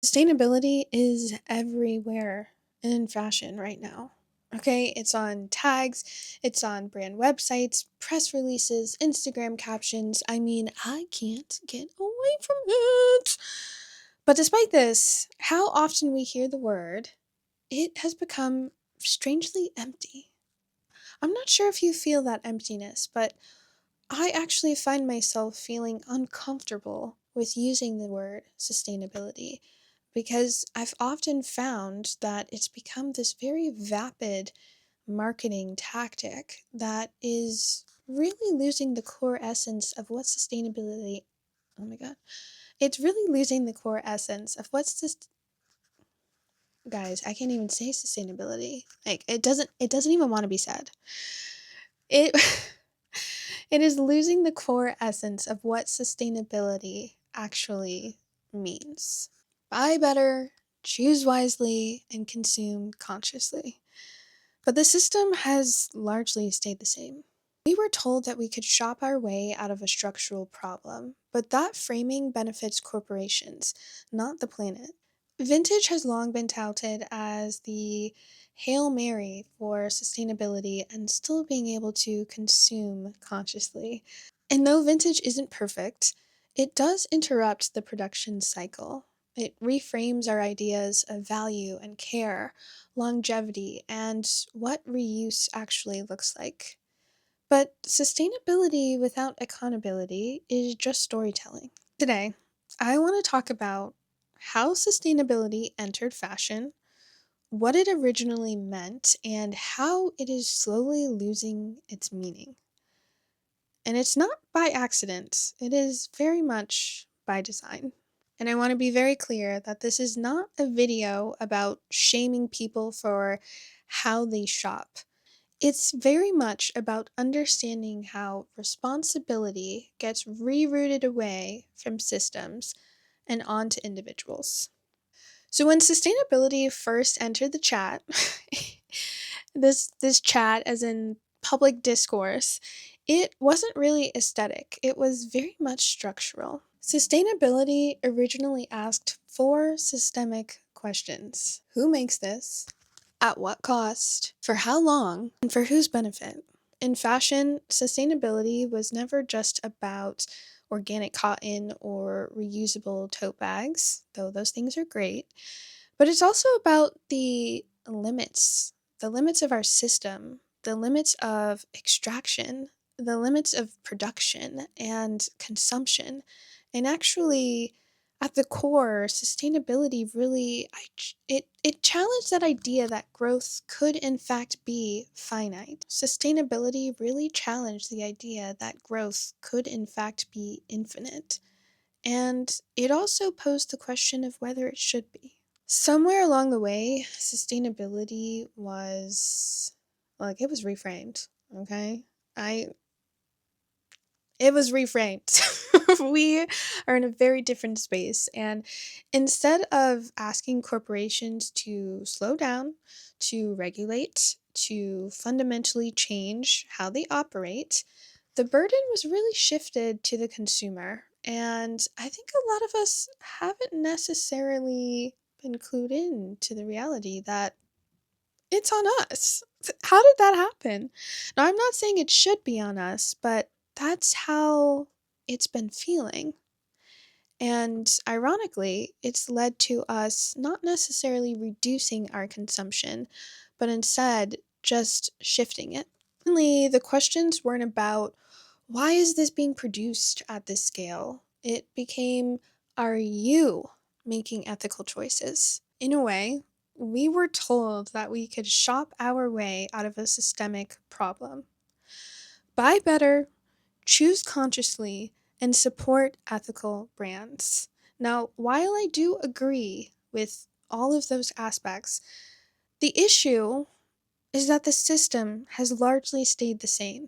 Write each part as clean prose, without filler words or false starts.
Sustainability is everywhere in fashion right now. Okay, it's on tags, it's on brand websites, press releases, Instagram captions. I mean, I can't get away from it. But despite this, how often we hear the word, it has become strangely empty. I'm not sure if you feel that emptiness, but I actually find myself feeling uncomfortable with using the word sustainability because I've often found that it's become this very vapid marketing tactic that is really losing the core essence of what sustainability. Oh my god. It's really losing the core essence of what's this. Guys, I can't even say sustainability. Like it doesn't even want to be said. It it is losing the core essence of what sustainability actually means. Buy better, choose wisely, and consume consciously. But the system has largely stayed the same. We were told that we could shop our way out of a structural problem, but that framing benefits corporations, not the planet. Vintage has long been touted as the Hail Mary for sustainability and still being able to consume consciously. And though vintage isn't perfect, it does interrupt the production cycle. It reframes our ideas of value and care, longevity, and what reuse actually looks like. But sustainability without accountability is just storytelling. Today, I want to talk about how sustainability entered fashion, what it originally meant, and how it is slowly losing its meaning. And it's not by accident, it is very much by design. And I want to be very clear that this is not a video about shaming people for how they shop. It's very much about understanding how responsibility gets rerouted away from systems and onto individuals. So when sustainability first entered the chat, this chat as in public discourse, it wasn't really aesthetic. It was very much structural. Sustainability originally asked four systemic questions. Who makes this? At what cost? For how long? And for whose benefit? In fashion, sustainability was never just about organic cotton or reusable tote bags, though those things are great, but it's also about the limits of our system, the limits of extraction, the limits of production and consumption. And actually, at the core, sustainability really it challenged that idea that growth could in fact be finite. Sustainability really challenged the idea that growth could in fact be infinite. And it also posed the question of whether it should be. Somewhere along the way, sustainability was like it was reframed, okay? I It was reframed. We are in a very different space. And instead of asking corporations to slow down, to regulate, to fundamentally change how they operate, the burden was really shifted to the consumer. And I think a lot of us haven't necessarily been clued in to the reality that it's on us. How did that happen? Now, I'm not saying it should be on us, but that's how it's been feeling. And ironically, it's led to us not necessarily reducing our consumption, but instead just shifting it. Mainly, the questions weren't about why is this being produced at this scale? It became, are you making ethical choices? In a way, we were told that we could shop our way out of a systemic problem. Buy better, choose consciously, and support ethical brands. Now, while I do agree with all of those aspects, the issue is that the system has largely stayed the same.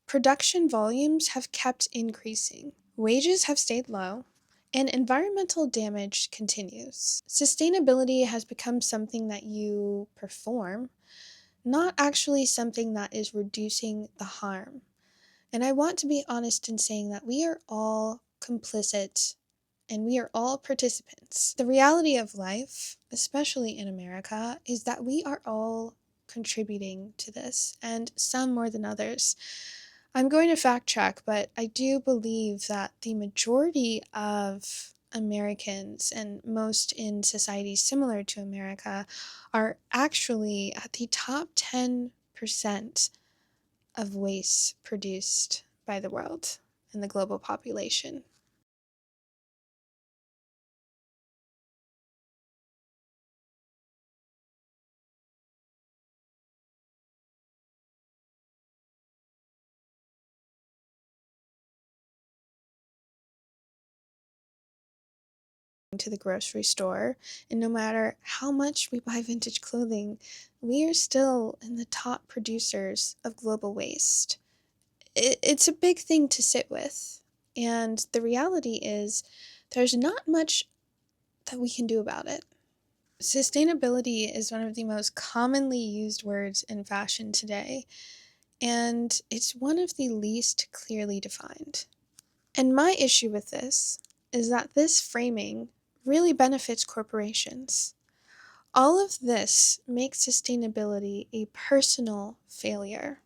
Production volumes have kept increasing, wages have stayed low, and environmental damage continues. Sustainability has become something that you perform, not actually something that is reducing the harm. And I want to be honest in saying that we are all complicit and we are all participants. The reality of life, especially in America, is that we are all contributing to this, and some more than others. I'm going to fact check, but I do believe that the majority of Americans and most in societies similar to America are actually at the top 10% of waste produced by the world and the global population. To the grocery store, and no matter how much we buy vintage clothing, we are still in the top producers of global waste. It's a big thing to sit with, and the reality is there's not much that we can do about it. Sustainability is one of the most commonly used words in fashion today, and it's one of the least clearly defined. And my issue with this is that this framing really benefits corporations. All of this makes sustainability a personal failure.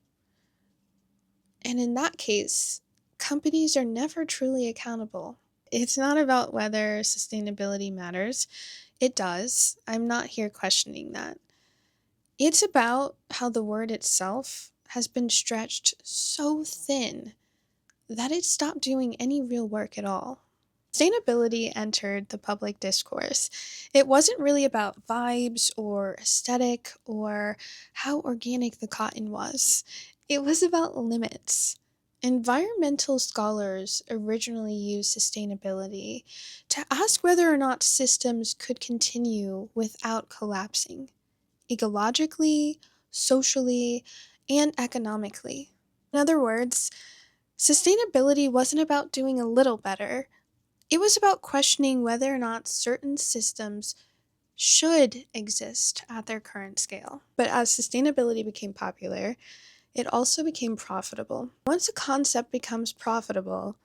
And in that case, companies are never truly accountable. It's not about whether sustainability matters. It does. I'm not here questioning that. It's about how the word itself has been stretched so thin that it stopped doing any real work at all. Sustainability entered the public discourse. It wasn't really about vibes or aesthetic or how organic the cotton was. It was about limits. Environmental scholars originally used sustainability to ask whether or not systems could continue without collapsing, ecologically, socially, and economically. In other words, sustainability wasn't about doing a little better. It was about questioning whether or not certain systems should exist at their current scale. But as sustainability became popular, it also became profitable. Once a concept becomes profitable,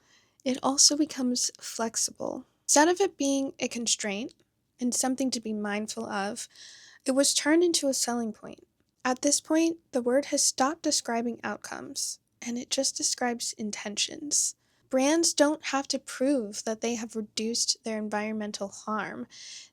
it also becomes flexible. Instead of it being a constraint and something to be mindful of, it was turned into a selling point. At this point, the word has stopped describing outcomes and it just describes intentions. Brands don't have to prove that they have reduced their environmental harm.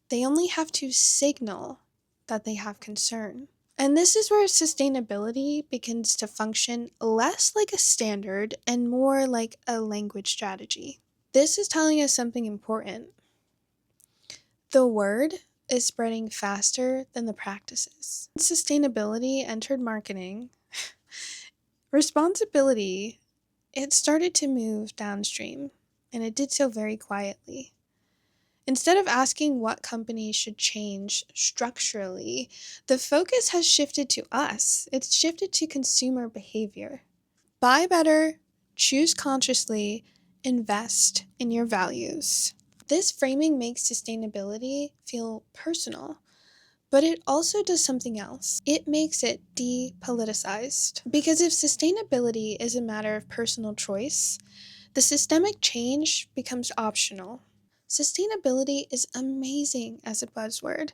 They only have to signal that they have concern. And this is where sustainability begins to function less like a standard and more like a language strategy. This is telling us something important. The word is spreading faster than the practices. Sustainability entered marketing. Responsibility, it started to move downstream, and it did so very quietly. Instead of asking what companies should change structurally, the focus has shifted to us. It's shifted to consumer behavior. Buy better, choose consciously, invest in your values. This framing makes sustainability feel personal, but it also does something else. It makes it depoliticized. Because if sustainability is a matter of personal choice, the systemic change becomes optional. Sustainability is amazing as a buzzword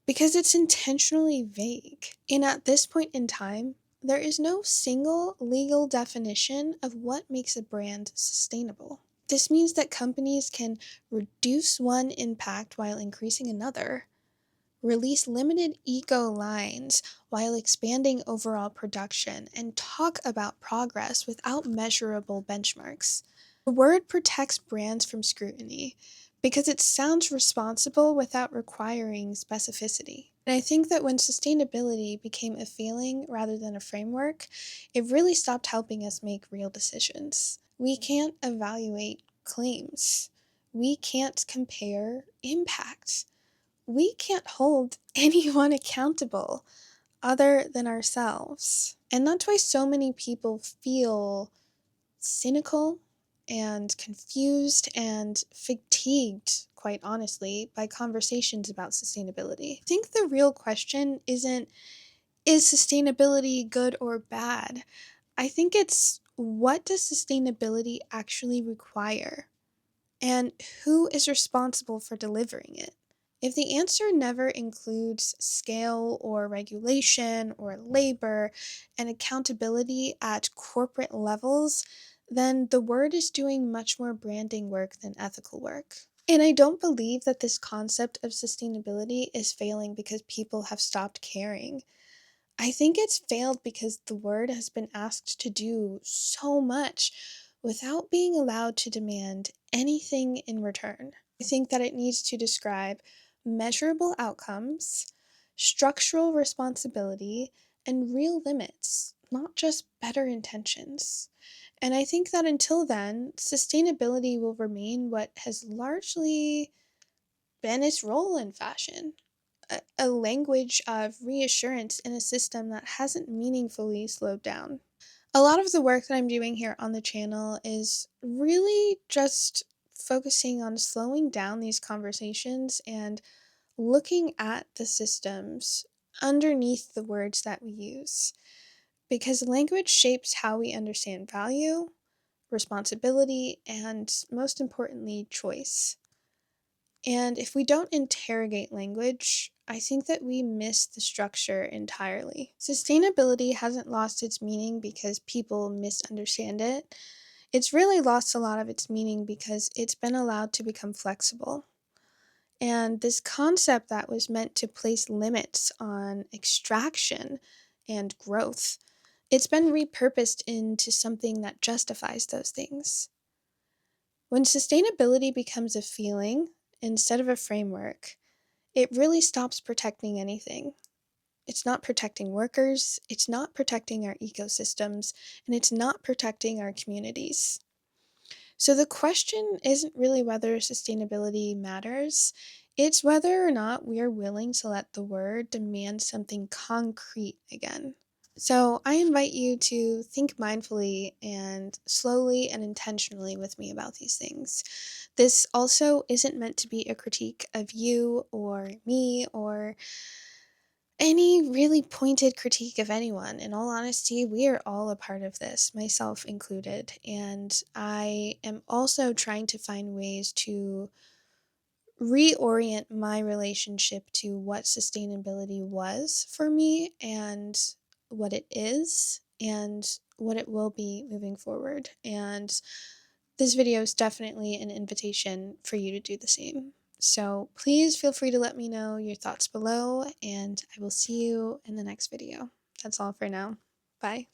because it's intentionally vague. And at this point in time, there is no single legal definition of what makes a brand sustainable. This means that companies can reduce one impact while increasing another, release limited eco lines while expanding overall production, and talk about progress without measurable benchmarks. The word protects brands from scrutiny because it sounds responsible without requiring specificity. And I think that when sustainability became a feeling rather than a framework, it really stopped helping us make real decisions. We can't evaluate claims. We can't compare impact. We can't hold anyone accountable other than ourselves. And that's why so many people feel cynical and confused and fatigued, quite honestly, by conversations about sustainability. I think the real question isn't, is sustainability good or bad? I think it's, what does sustainability actually require? And who is responsible for delivering it? If the answer never includes scale or regulation or labor and accountability at corporate levels, then the word is doing much more branding work than ethical work. And I don't believe that this concept of sustainability is failing because people have stopped caring. I think it's failed because the word has been asked to do so much without being allowed to demand anything in return. I think that it needs to describe measurable outcomes, structural responsibility, and real limits, not just better intentions. And I think that until then, sustainability will remain what has largely been its role in fashion, a language of reassurance in a system that hasn't meaningfully slowed down. A lot of the work that I'm doing here on the channel is really just focusing on slowing down these conversations and looking at the systems underneath the words that we use. Because language shapes how we understand value, responsibility, and most importantly, choice. And if we don't interrogate language, I think that we miss the structure entirely. Sustainability hasn't lost its meaning because people misunderstand it. It's really lost a lot of its meaning because it's been allowed to become flexible. And this concept that was meant to place limits on extraction and growth, it's been repurposed into something that justifies those things. When sustainability becomes a feeling instead of a framework, it really stops protecting anything. It's not protecting workers, it's not protecting our ecosystems, and it's not protecting our communities. So the question isn't really whether sustainability matters, it's whether or not we are willing to let the word demand something concrete again. So I invite you to think mindfully and slowly and intentionally with me about these things. This also isn't meant to be a critique of you or me or any really pointed critique of anyone. In all honesty, we are all a part of this, myself included. And I am also trying to find ways to reorient my relationship to what sustainability was for me and what it is and what it will be moving forward. And this video is definitely an invitation for you to do the same. So please feel free to let me know your thoughts below, and I will see you in the next video. That's all for now. Bye.